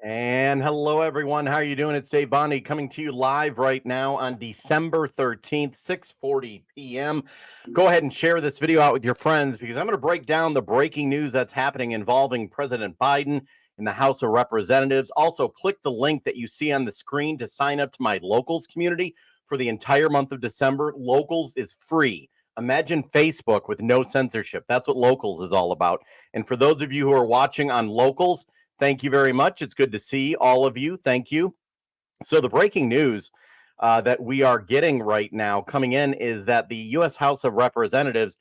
And hello, everyone. How are you doing? It's Dave Bondy coming to you live right now on December 13th, 6:40 p.m. Go ahead and share this video out with your friends because I'm going to break down the breaking news that's happening involving President Biden in the House of Representatives. Also, click the link that you see on the screen to sign up to my Locals community for the entire month of December. Locals is free. Imagine Facebook with no censorship. That's what Locals is all about. And for those of you who are watching on Locals, thank you very much. It's good to see all of you. Thank you. So, the breaking news that we are getting right now coming in is that the U.S. House of Representatives,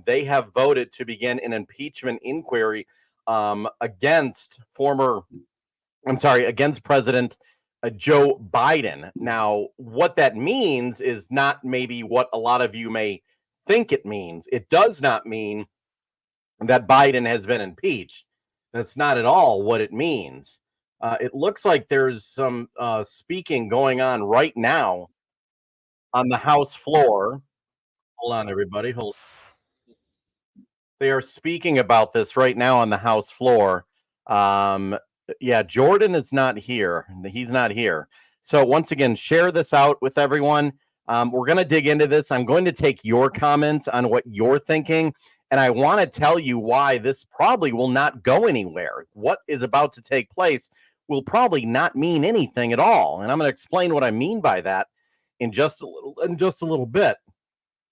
they have voted to begin an impeachment inquiry against against President Joe Biden. Now, what that means is not maybe what a lot of you may think it means. It does not mean that Biden has been impeached. That's not at all what it means. It looks like there's some speaking going on right now on the House floor. Hold on, everybody. Hold. They are speaking about this right now on the House floor. Um, yeah, Jordan is not here. He's not here. So once again, share this out with everyone. We're going to dig into this. I'm going to take your comments on what you're thinking. And I want to tell you why this probably will not go anywhere. What is about to take place will probably not mean anything at all. And I'm going to explain what I mean by that in just a little bit.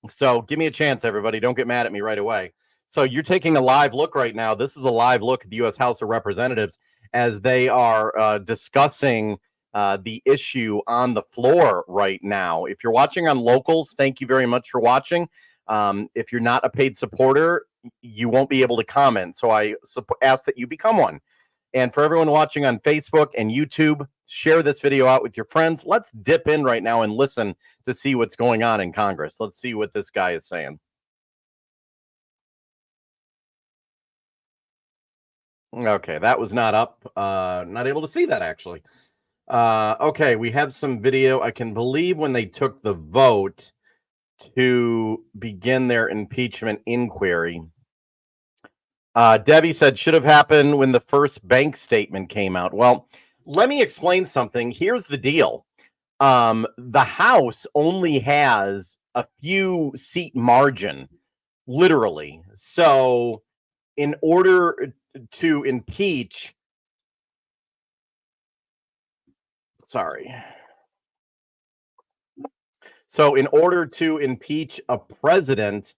So give me a chance, everybody. Don't get mad at me right away. So you're taking a live look right now. This is a live look at the U.S. House of Representatives as they are discussing the issue on the floor right now. If you're watching on Locals, thank you very much for watching. If you're not a paid supporter, you won't be able to comment. So I ask that you become one. And for everyone watching on Facebook and YouTube, share this video out with your friends. Let's dip in right now and listen to see what's going on in Congress. Let's see what this guy is saying. Okay, that was not up. Not able to see that, actually. Okay, we have some video. I can believe when they took the vote to begin their impeachment inquiry. Debbie said should have happened when the first bank statement came out. Well, let me explain something. Here's the deal. The House only has a few seat margin, literally. So in order to impeach, sorry. So in order to impeach a president,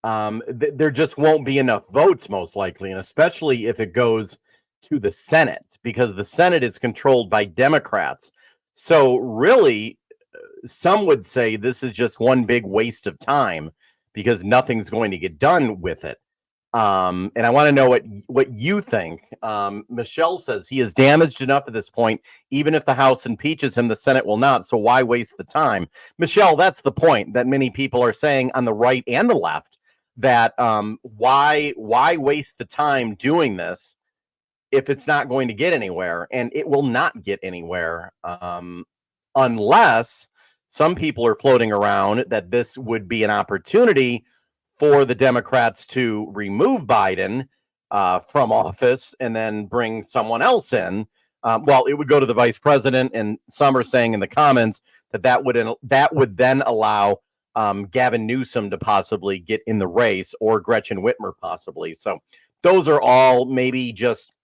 there just won't be enough votes, most likely, and especially if it goes to the Senate, because the Senate is controlled by Democrats. So really, some would say this is just one big waste of time because nothing's going to get done with it. And I want to know what you think. Michelle says he is damaged enough at this point. Even if the House impeaches him, the Senate will not. So why waste the time? Michelle, that's the point that many people are saying on the right and the left, that why waste the time doing this if it's not going to get anywhere? And it will not get anywhere unless some people are floating around that this would be an opportunity for the Democrats to remove Biden from office and then bring someone else in. Well, it would go to the vice president, and some are saying in the comments that that would then allow Gavin Newsom to possibly get in the race, or Gretchen Whitmer possibly. So those are all maybe just,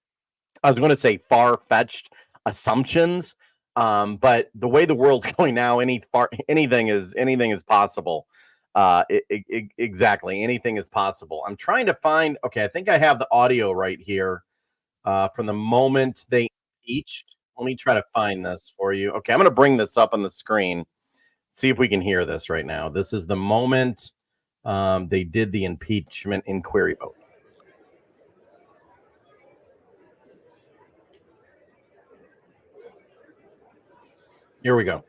I was going to say, far-fetched assumptions. But the way the world's going now, anything is possible. Exactly, anything is possible. I'm trying to find. Okay, I think I have the audio right here from the moment they impeached. Let me try to find this for you. Okay, I'm going to bring this up on the screen. See if we can hear this right now. This is the moment they did the impeachment inquiry vote. Here we go.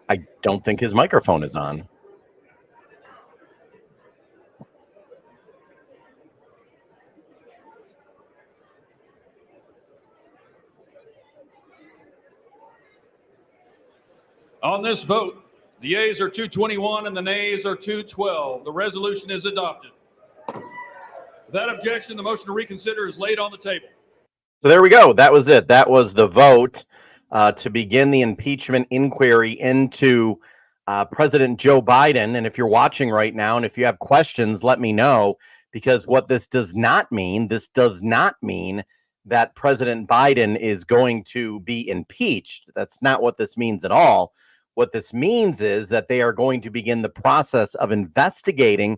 I don't think his microphone is on. On this vote, the yeas are 221 and the nays are 212. The resolution is adopted. Without objection, the motion to reconsider is laid on the table. So there we go. That was it. That was the vote to begin the impeachment inquiry into President Joe Biden. And if you're watching right now and if you have questions, let me know, because what this does not mean that President Biden is going to be impeached. That's not what this means at all. What this means is that they are going to begin the process of investigating,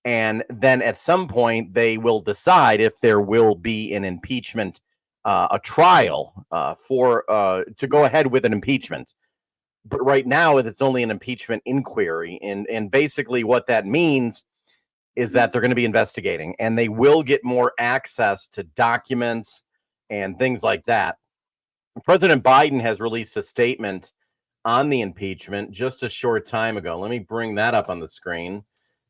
and then at some point they will decide if there will be an impeachment, a trial to go ahead with an impeachment. But right now it's only an impeachment inquiry, and basically what that means is that they're going to be investigating, and they will get more access to documents and things like that. President Biden has released a statement on the impeachment just a short time ago. Let me bring that up on the screen,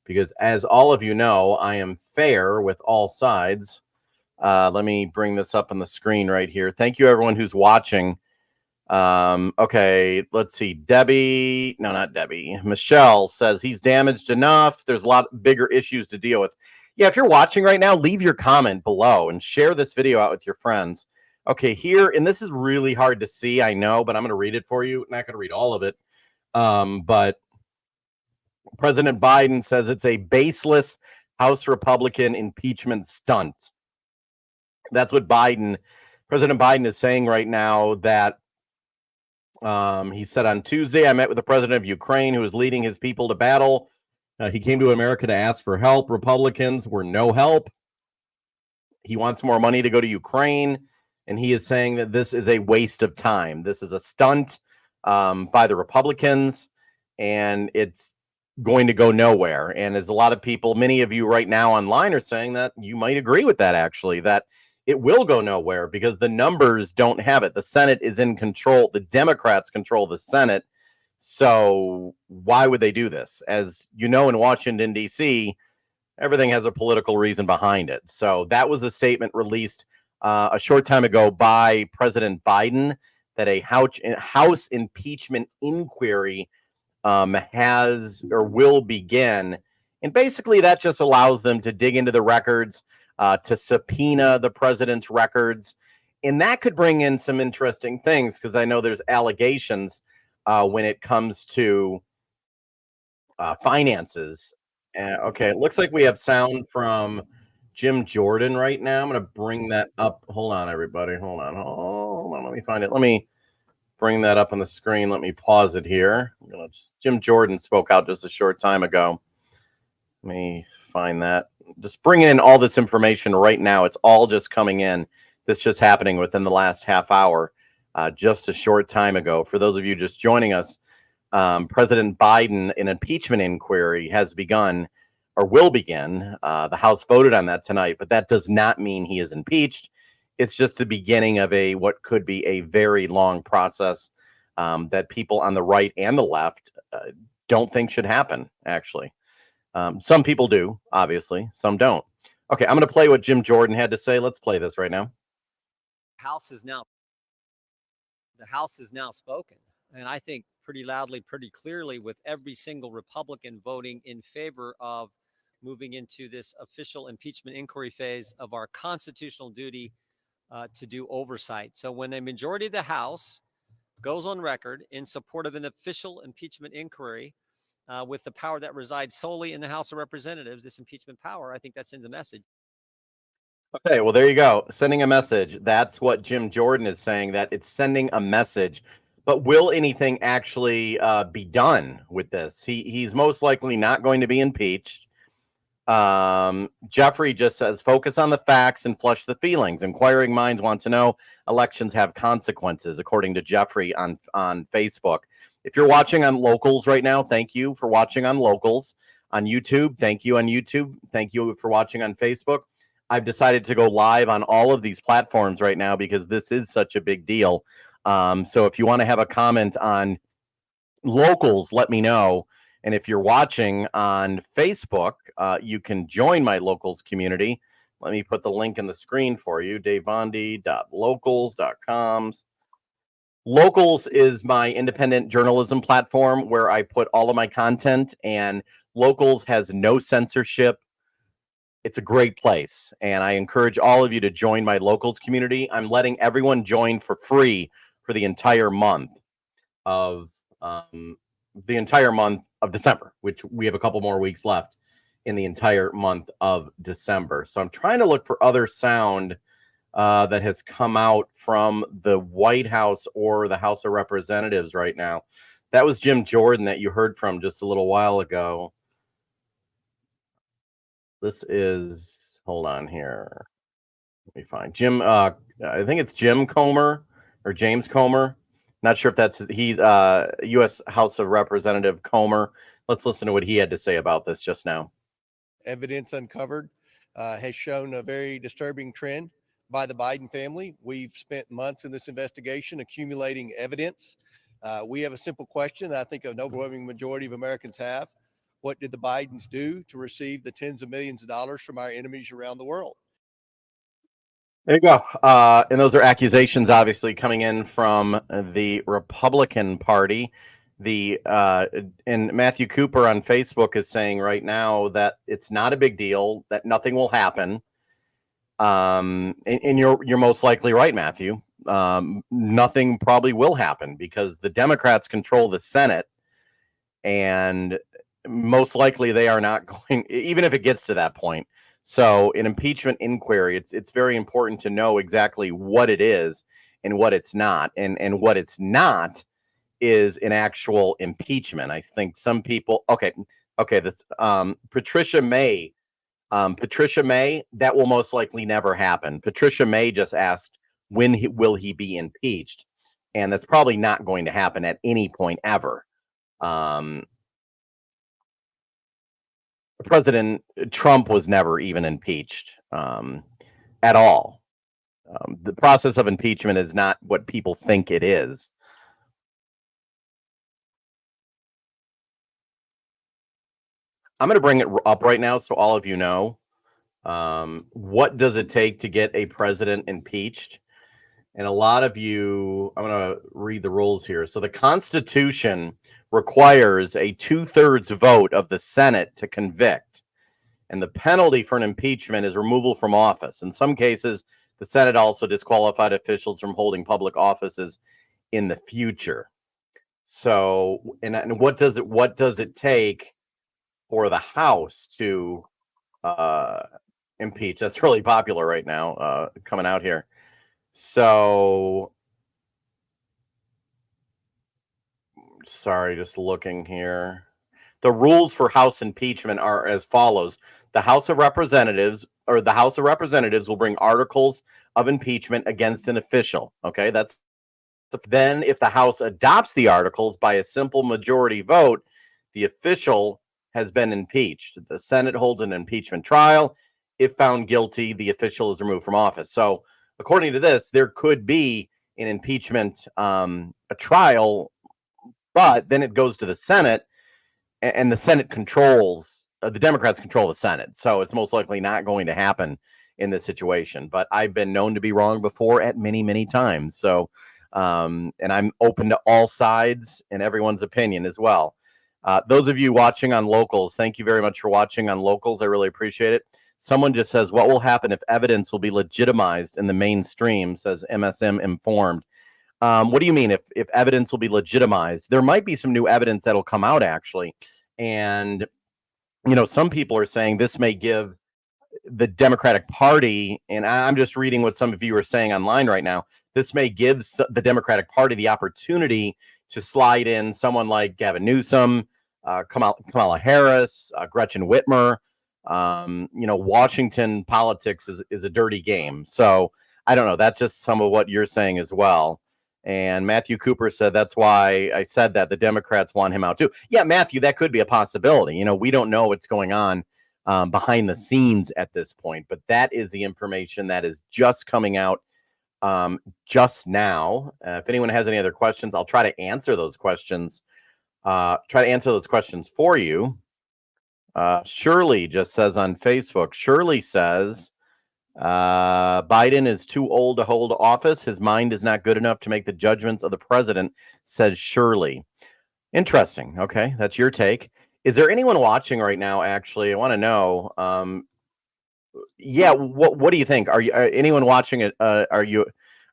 because as all of you know, I am fair with all sides. Let me bring this up on the screen right here. Thank you, everyone who's watching. Okay, let's see. Not Debbie. Michelle says he's damaged enough. There's a lot bigger issues to deal with. Yeah, if you're watching right now, leave your comment below and share this video out with your friends. Okay, here, and this is really hard to see, I know, but I'm going to read it for you. I'm not going to read all of it. But President Biden says it's a baseless House Republican impeachment stunt. That's what President Biden is saying right now. That he said on Tuesday, I met with the president of Ukraine, who is leading his people to battle. He came to America to ask for help. Republicans were no help. He wants more money to go to Ukraine, and he is saying that this is a waste of time. This is a stunt by the Republicans, and it's going to go nowhere. And as a lot of people, many of you right now online are saying that you might agree with that, actually, that it will go nowhere because the numbers don't have it. The Senate is in control. The Democrats control the Senate. So why would they do this? As you know, in Washington, D.C., everything has a political reason behind it. So that was a statement released a short time ago by President Biden, that a House impeachment inquiry has or will begin. And basically that just allows them to dig into the records, to subpoena the president's records. And that could bring in some interesting things, because I know there's allegations when it comes to finances. Okay, it looks like we have sound from Jim Jordan right now. I'm going to bring that up. Hold on, everybody. Hold on. Let me find it. Let me bring that up on the screen. Let me pause it here. Jim Jordan spoke out just a short time ago. Let me find that. Just bringing in all this information right now. It's all just coming in. This just happening within the last half hour, just a short time ago. For those of you just joining us, President Biden, an impeachment inquiry has begun, or will begin. The House voted on that tonight, but that does not mean he is impeached. It's just the beginning of what could be a very long process that people on the right and the left don't think should happen, actually. Some people do, obviously. Some don't. Okay, I'm going to play what Jim Jordan had to say. Let's play this right now. The House is now spoken, and I think pretty loudly, pretty clearly, with every single Republican voting in favor of moving into this official impeachment inquiry phase of our constitutional duty to do oversight. So when a majority of the House goes on record in support of an official impeachment inquiry with the power that resides solely in the House of Representatives, this impeachment power, I think that sends a message. Okay, well, there you go. Sending a message. That's what Jim Jordan is saying, that it's sending a message. But will anything actually be done with this? He's most likely not going to be impeached. Jeffrey just says, focus on the facts and flush the feelings. Inquiring minds want to know. Elections have consequences, according to Jeffrey on Facebook. If you're watching on Locals right now, thank you for watching on Locals. On YouTube, thank you on YouTube. Thank you for watching on Facebook. I've decided to go live on all of these platforms right now because this is such a big deal. So if you want to have a comment on Locals, let me know. And if you're watching on Facebook, you can join my Locals community. Let me put the link in the screen for you, davebondy.locals.com. Locals is my independent journalism platform where I put all of my content, and Locals has no censorship. It's a great place, and I encourage all of you to join my Locals community. I'm letting everyone join for free for the entire month of December, which we have a couple more weeks left in the entire month of December. So I'm trying to look for other sound that has come out from the White House or the House of Representatives right now. That was Jim Jordan that you heard from just a little while ago. This is, hold on here. Let me find Jim. I think it's Jim Comr or James Comr. Not sure if that's he's U.S. House of Representative Comr. Let's listen to what he had to say about this just now. Evidence uncovered has shown a very disturbing trend by the Biden family. We've spent months in this investigation accumulating evidence. We have a simple question that I think an overwhelming majority of Americans have. What did the Bidens do to receive the tens of millions of dollars from our enemies around the world? There you go. And those are accusations, obviously, coming in from the Republican Party. And Matthew Cooper on Facebook is saying right now that it's not a big deal, that nothing will happen. And you're most likely right, Matthew. Nothing probably will happen because the Democrats control the Senate, and most likely they are not going, even if it gets to that point. So an impeachment inquiry, it's very important to know exactly what it is and what it's not. And what it's not is an actual impeachment. I think some people, okay, this Patricia May, that will most likely never happen. Patricia May just asked will he be impeached? And that's probably not going to happen at any point ever. President Trump was never even impeached at all. The process of impeachment is not what people think it is. I'm going to bring it up right now so all of you know. What does it take to get a president impeached? And a lot of you, I'm going to read the rules here. So the Constitution requires a 2/3 vote of the Senate to convict. And the penalty for an impeachment is removal from office. In some cases, the Senate also disqualified officials from holding public offices in the future. So, and what does it take for the House to impeach? That's really popular right now, coming out here. So, sorry, just looking here. The rules for House impeachment are as follows. The House of Representatives will bring articles of impeachment against an official. Okay, then if the House adopts the articles by a simple majority vote, the official has been impeached. The Senate holds an impeachment trial. If found guilty, the official is removed from office. So, according to this, there could be an impeachment, a trial, but then it goes to the Senate, and the Senate controls, the Democrats control the Senate. So it's most likely not going to happen in this situation. But I've been known to be wrong before at many, many times. So, and I'm open to all sides and everyone's opinion as well. Those of you watching on Locals, thank you very much for watching on Locals. I really appreciate it. Someone just says, what will happen if evidence will be legitimized in the mainstream, says MSM Informed. What do you mean if evidence will be legitimized? There might be some new evidence that'll come out, actually. And, some people are saying this may give the Democratic Party, and I'm just reading what some of you are saying online right now, this may give the Democratic Party the opportunity to slide in someone like Gavin Newsom, Kamala Harris, Gretchen Whitmer. Washington politics is a dirty game. So I don't know. That's just some of what you're saying as well. And Matthew Cooper said, that's why I said that the Democrats want him out too. Yeah, Matthew, that could be a possibility. We don't know what's going on behind the scenes at this point, but that is the information that is just coming out just now. If anyone has any other questions, I'll try to answer those questions. For you. Shirley just says on Facebook, Shirley says, Biden is too old to hold office. His mind is not good enough to make the judgments of the president, says Shirley. Interesting. Okay, that's your take. Is there anyone watching right now? Actually, I want to know. Yeah, what do you think? Are you anyone watching it? Are you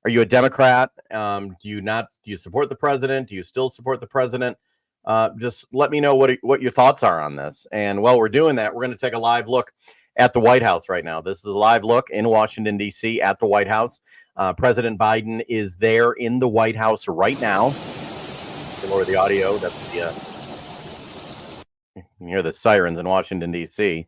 a Democrat? Do you support the president? Do you still support the president? Just let me know what your thoughts are on this. And while we're doing that, we're going to take a live look at the White House right now. This is a live look in Washington, D.C. at the White House. President Biden is there in the White House right now. You can lower the audio. That's the you can hear the sirens in Washington, D.C.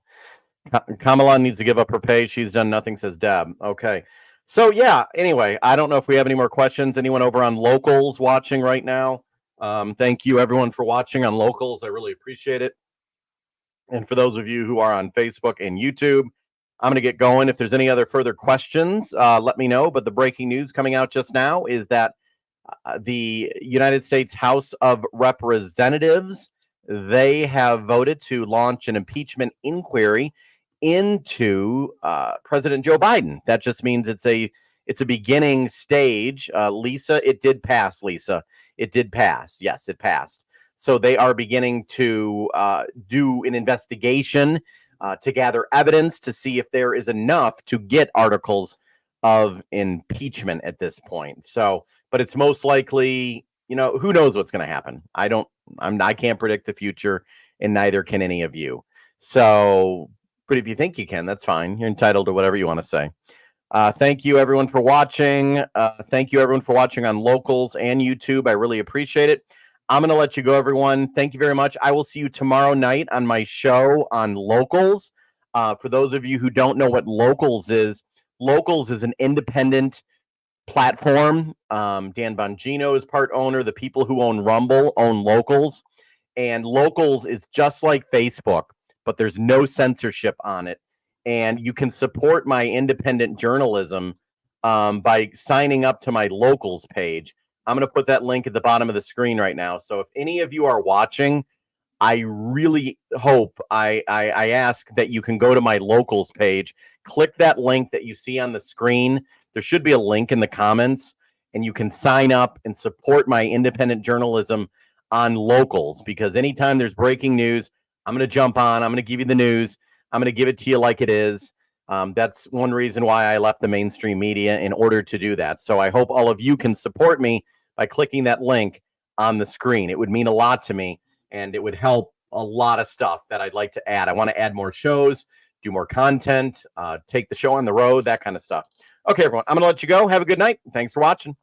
Kamala needs to give up her pay. She's done nothing, says Deb. Okay. So, yeah, anyway, I don't know if we have any more questions. Anyone over on Locals watching right now? Thank you, everyone, for watching on Locals. I really appreciate it. And for those of you who are on Facebook and YouTube, I'm going to get going. If there's any other further questions, let me know. But the breaking news coming out just now is that the United States House of Representatives, they have voted to launch an impeachment inquiry into President Joe Biden. That just means it's a beginning stage. Lisa, it did pass. Lisa, it did pass. Yes, it passed. So they are beginning to do an investigation to gather evidence to see if there is enough to get articles of impeachment at this point. So, but it's most likely, who knows what's going to happen. I can't predict the future, and neither can any of you. So, but if you think you can, that's fine. You're entitled to whatever you want to say. Thank you, everyone, for watching. Thank you, everyone, for watching on Locals and YouTube. I really appreciate it. I'm going to let you go, everyone. Thank you very much. I will see you tomorrow night on my show on Locals. For those of you who don't know what Locals is an independent platform. Dan Bongino is part owner. The people who own Rumble own Locals. And Locals is just like Facebook, but there's no censorship on it. And you can support my independent journalism by signing up to my Locals page. I'm going to put that link at the bottom of the screen right now. So if any of you are watching, I really hope I ask that you can go to my Locals page, click that link that you see on the screen. There should be a link in the comments, and you can sign up and support my independent journalism on Locals, because anytime there's breaking news, I'm going to jump on. I'm going to give you the news. I'm going to give it to you like it is. That's one reason why I left the mainstream media, in order to do that. So I hope all of you can support me by clicking that link on the screen. It would mean a lot to me, and it would help a lot of stuff that I'd like to add. I want to add more shows, do more content, take the show on the road, that kind of stuff. Okay, everyone, I'm going to let you go. Have a good night. Thanks for watching.